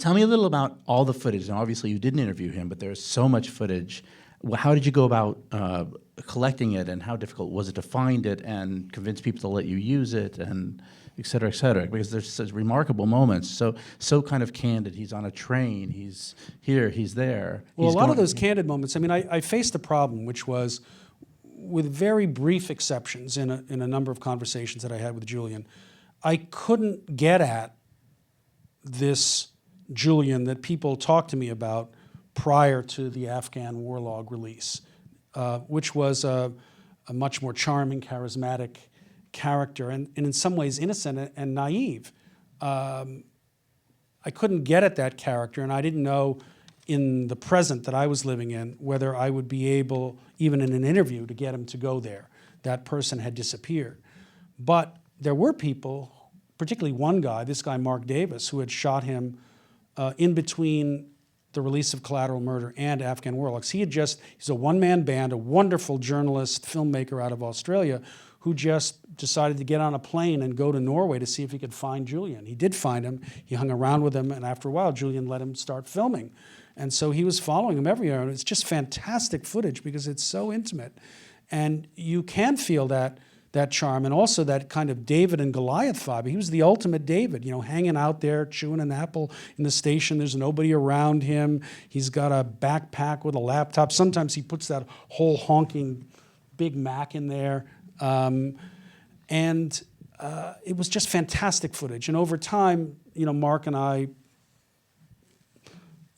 Tell me a little about all the footage. Now, obviously, you didn't interview him, but there's so much footage. How did you go about collecting it, and how difficult was it to find it and convince people to let you use it, and et cetera, et cetera? Because there's such remarkable moments. So kind of candid. He's on a train. He's here. He's there. Well, a lot of those candid moments. I mean, I faced a problem, which was, with very brief exceptions in a number of conversations that I had with Julian, I couldn't get at this Julian that people talked to me about prior to the Afghan war log release, which was a much more charming, charismatic character, and in some ways innocent and naive. I couldn't get at that character, and I didn't know in the present that I was living in whether I would be able, even in an interview, to get him to go there. That person had disappeared. But there were people, particularly one guy, this guy Mark Davis, who had shot him in between the release of Collateral Murder and Afghan War Logs. He's a one-man band, a wonderful journalist, filmmaker out of Australia, who just decided to get on a plane and go to Norway to see if he could find Julian. He did find him. He hung around with him, and after a while, Julian let him start filming. And so he was following him everywhere, and it's just fantastic footage because it's so intimate. And you can feel that charm, and also that kind of David and Goliath vibe. He was the ultimate David, you know, hanging out there, chewing an apple in the station. There's nobody around him. He's got a backpack with a laptop. Sometimes he puts that whole honking Big Mac in there. It was just fantastic footage. And over time, you know, Mark and I,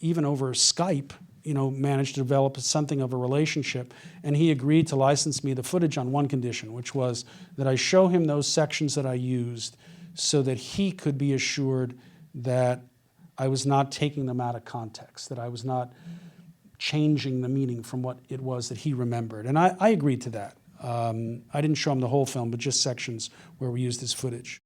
even over Skype, you know, managed to develop something of a relationship, and he agreed to license me the footage on one condition, which was that I show him those sections that I used so that he could be assured that I was not taking them out of context, that I was not changing the meaning from what it was that he remembered. And I agreed to that. I didn't show him the whole film, but just sections where we used his footage.